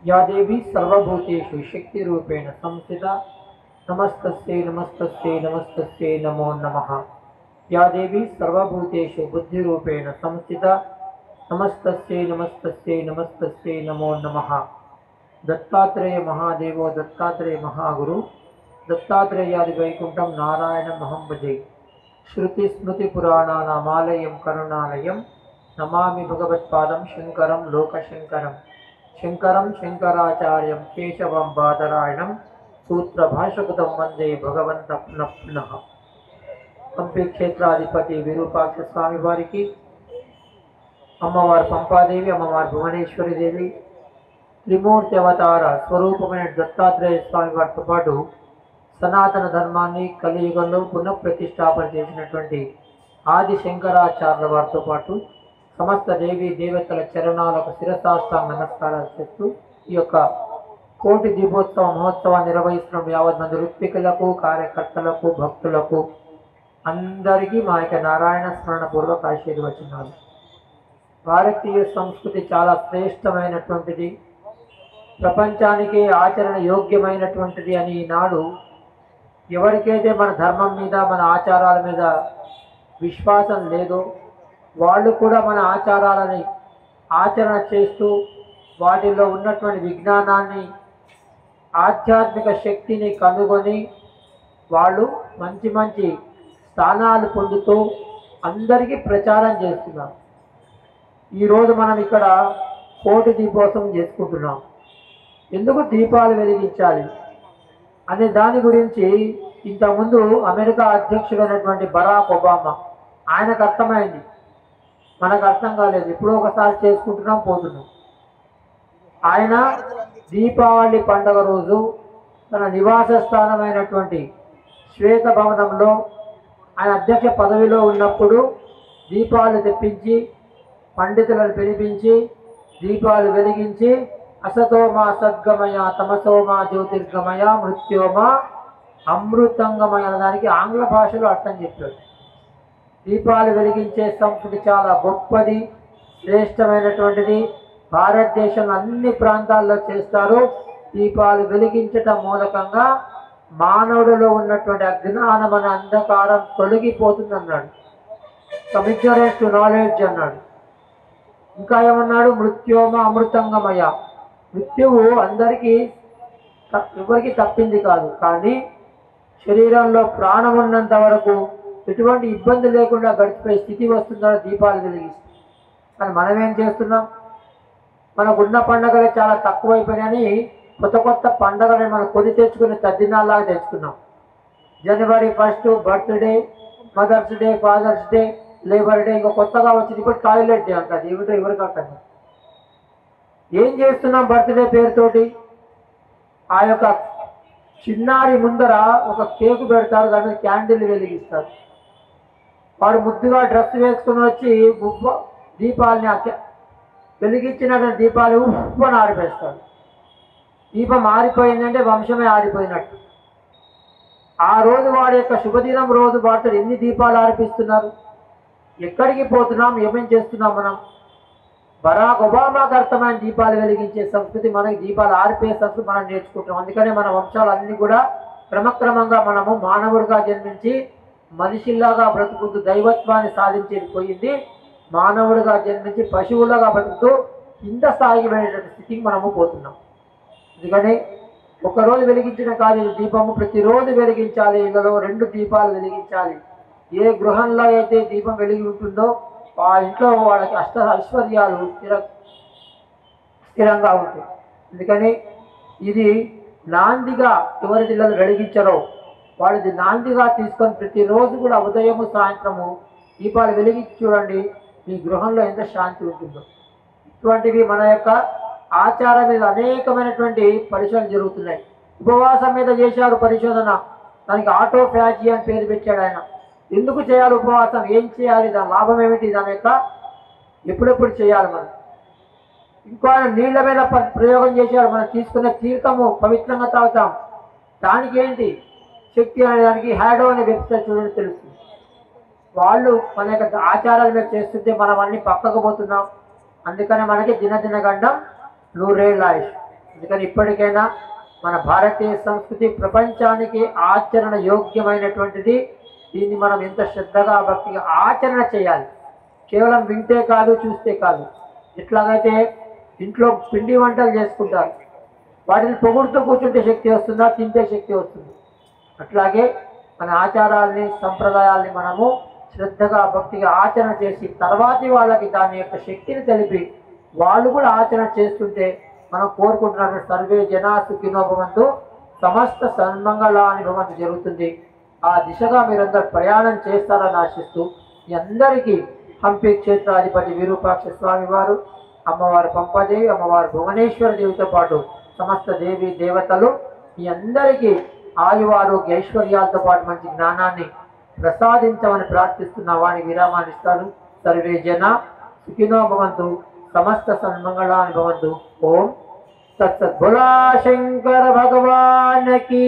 या देवी सर्वभूतेषु शक्तिरूपेण संस्थिता नमस्तस्यै नमस्तस्यै नमस्तस्यै नमो नमः। या देवी सर्वभूतेषु बुद्धिरूपेण संस्थिता नमस्तस्यै नमस्तस्यै नमस्तस्यै नमो नमः। दत्तात्रेय महादेवो दत्तात्रेय महागुरु दत्तात्रेयादि वैकुंठं नारायणमहं भजे। श्रुतिस्मृतिपुराणानामालयं करुणालयं नमामि भगवत्पादं शङ्करं लोकशङ्करं। शङ्करं शङ्कराचार्यं केशवं बादरायणं सूत्रभाष्यकृतं वन्दे भगवन्तं पुनः पुनः। हंपी क्षेत्राधिपति विरूपाक्ष स्वामी वारिकी, అమ్మవారు పంపాదేవి, అమ్మవారు భువనేశ్వరి దేవి, త్రిమూర్తి అవతార స్వరూపమైన దత్తాత్రేయ స్వామి వారితో పాటు సనాతన ధర్మాన్ని కలియుగంలో పునఃప్రతిష్టాపన చేసినటువంటి ఆది శంకరాచార్యుల వారితో పాటు సమస్త దేవీ దేవతల చరణాలకు శిరసాష్టాంగ నమస్కారాలు చేస్తూ ఈ యొక్క కోటి దీపోత్సవ మహోత్సవాన్ని నిర్వహిస్తున్న యావత్ మంది ఋత్వికులకు, కార్యకర్తలకు, భక్తులకు అందరికీ మా యొక్క నారాయణ స్మరణ పూర్వక ఆశీర్వచనాలు। భారతీయ సంస్కృతి చాలా శ్రేష్టమైనటువంటిది, ప్రపంచానికి ఆచరణ యోగ్యమైనటువంటిది అని ఈనాడు ఎవరికైతే మన ధర్మం మీద మన ఆచారాల మీద విశ్వాసం లేదో వాళ్ళు కూడా మన ఆచారాలని ఆచరణ చేస్తూ వాటిలో ఉన్నటువంటి విజ్ఞానాన్ని, ఆధ్యాత్మిక శక్తిని కనుగొని వాళ్ళు మంచి మంచి స్థానాలు పొందుతూ అందరికీ ప్రచారం చేస్తున్నారు। ఈరోజు మనం ఇక్కడ కోటి దీపోత్సవం చేసుకుంటున్నాం। ఎందుకు దీపాలు వెలిగించాలి అనే దాని గురించి ఇంతకుముందు అమెరికా అధ్యక్షుడైనటువంటి బరాక్ ఒబామా ఆయనకు అర్థమైంది, మనకు అర్థం కాలేదు, ఎప్పుడో ఒకసారి చేసుకుంటున్నాం పోతున్నాం। ఆయన దీపావళి పండుగ రోజు తన నివాస స్థానమైనటువంటి శ్వేత భవనంలో ఆయన అధ్యక్ష పదవిలో ఉన్నప్పుడు దీపాలు తెప్పించి పండితులను పిలిపించి దీపాలు వెలిగించి అసతోమా సద్గమయ తమసోమా జ్యోతిర్గమయ మృత్యోమా అమృతంగమయ అనడానికి ఆంగ్ల భాషలో అర్థం చెప్పాడు। దీపాలు వెలిగించే సంస్కృతి చాలా గొప్పది, శ్రేష్టమైనటువంటిది। భారతదేశంలో అన్ని ప్రాంతాల్లో చేస్తారు। దీపాలు వెలిగించటం మూలకంగా మానవుడిలో ఉన్నటువంటి అజ్ఞానం అనే అంధకారం తొలగిపోతుంది అన్నాడు। కమిగ్నరెన్స్ టు నాలెడ్జ్ అన్నాడు। ఇంకా ఏమన్నాడు, మృత్యోమ అమృతంగమయ, మృత్యువు అందరికీ ఎవరికి తప్పింది కాదు, కానీ శరీరంలో ప్రాణం ఉన్నంత వరకు ఎటువంటి ఇబ్బంది లేకుండా గడిచిపోయే స్థితి వస్తుందని దీపాలు వెలిగిస్తుంది। కానీ మనం ఏం చేస్తున్నాం, మనకున్న పండుగలు చాలా తక్కువైపోయినాయని కొత్త కొత్త పండుగలను మనం కొని తెచ్చుకుని తద్దినాల్లాగా తెచ్చుకున్నాం। జనవరి 1 birthday, mother's day, father's day, labour day, ఇంకా కొత్తగా వచ్చింది ఇప్పుడు టాయిలెట్ డే అంటారు, ఏమిటో ఎవరికి అర్థం కాదు। ఏం చేస్తున్నాం బర్త్డే పేరుతోటి, ఆ యొక్క చిన్నారి ముందర ఒక కేకు పెడతారు, దాని మీద క్యాండిల్ వెలిగిస్తారు, వాడు ముద్దుగా డ్రెస్ వేసుకుని వచ్చి దీపాలని వెలిగించిన దీపాలు ఉప్పని ఆరిపేస్తాడు। దీపం ఆరిపోయిందంటే వంశమే ఆరిపోయినట్టు। ఆ రోజు వాడి యొక్క శుభదినం రోజు వాటితో ఎన్ని దీపాలు ఆరిపిస్తున్నారు, ఎక్కడికి పోతున్నాం, ఏమేం చేస్తున్నాం మనం? బరాక్ ఒబామాకు అర్థమైన దీపాలు వెలిగించే సంస్కృతి, మనకి దీపాలు ఆరిపే సంస్కృతి మనం నేర్చుకుంటున్నాం। అందుకనే మన వంశాలన్నీ కూడా క్రమక్రమంగా మనము మానవుడిగా జన్మించి మనిషిలాగా బ్రతుకుతూ దైవత్వాన్ని సాధించేది మానవుడిగా జన్మించి పశువులుగా బ్రతుకుతూ కింద స్థాయికి వెళ్ళేటువంటి స్థితికి మనము పోతున్నాం। అందుకని ఒకరోజు వెలిగించిన కాదు దీపము, ప్రతిరోజు వెలిగించాలి। ఇళ్ళలో 2 దీపాలు వెలిగించాలి। ఏ గృహంలో అయితే దీపం వెలిగి ఉంటుందో ఆ ఇంట్లో వాళ్ళకి అష్ట ఐశ్వర్యాలు స్థిరంగా ఉంటాయి। అందుకని ఇది నాందిగా ఎవరి ఇళ్ళలు వెలిగించరో వాళ్ళది నాందిగా తీసుకొని ప్రతిరోజు కూడా ఉదయము సాయంత్రము దీపాలు వెలిగించి చూడండి, మీ గృహంలో ఎంత శాంతి ఉంటుందో। ఇటువంటివి మన యొక్క ఆచారం మీద అనేకమైనటువంటి పరిశోధన జరుగుతున్నాయి। ఉపవాసం మీద చేశారు పరిశోధన, దానికి ఆటోఫాజీ అని పేరు పెట్టాడు ఆయన। ఎందుకు చేయాలి ఉపవాసం, ఏం చేయాలి, దాని లాభం ఏమిటి, దాని యొక్క ఎప్పుడెప్పుడు చేయాలి మనం? ఇంకో ఆయన నీళ్ళ మీద ప్రయోగం చేశాడు, మనం తీసుకునే తీర్థము పవిత్రంగా తాగుతాం, దానికి ఏంటి శక్తి అనే దానికి హ్యాడో అనే వెబ్సైట్ చూడండి తెలుస్తుంది। వాళ్ళు మన యొక్క ఆచారాల మీద చేస్తుంటే మనం అన్ని పక్కకు పోతున్నాం। అందుకనే మనకి దినదిన గండం 100 ఏళ్ళ ఆయుష్। అందుకని ఇప్పటికైనా మన భారతీయ సంస్కృతి ప్రపంచానికి ఆచరణ యోగ్యమైనటువంటిది. దీన్ని మనం ఎంత శ్రద్ధగా భక్తిగా ఆచరణ చేయాలి. కేవలం వింటే కాదు, చూస్తే కాదు. ఎట్లాగైతే ఇంట్లో పిండి వంటలు చేసుకుంటారు, వాటిని పొగుడుతూ కూర్చుంటే శక్తి వస్తుందా, తింటే శక్తి వస్తుంది. అట్లాగే మన ఆచారాల్ని సంప్రదాయాల్ని మనము శ్రద్ధగా భక్తిగా ఆచరణ చేసి తర్వాతి వాళ్ళకి దాని యొక్క శక్తిని తెలిపి వాళ్ళు కూడా ఆచరణ చేస్తుంటే మనం కోరుకుంటున్నటువంటి సర్వే జనా సుఖినో భవంతు, సమస్త సన్మంగళాని భవంతు జరుగుతుంది. ఆ దిశగా మీరందరూ ప్రయాణం చేస్తారని ఆశిస్తూ మీ అందరికీ హంపి క్షేత్రాధిపతి విరూపాక్ష స్వామి వారు, అమ్మవారు పంపాదేవి, అమ్మవారు భువనేశ్వర దేవితో పాటు సమస్త దేవి దేవతలు మీ అందరికీ ఆయు ఆరోగ్య ఐశ్వర్యాలతో పాటు మంచి జ్ఞానాన్ని ప్రసాదించమని ప్రార్థిస్తున్న వాని విరామాన్ని ఇస్తాను. సర్వే జన సుఖినో భవంతు, సమస్త సన్మంగళాని భవంతు. ఓం తత్సత్. బోలా శంకర భగవాన్ కీ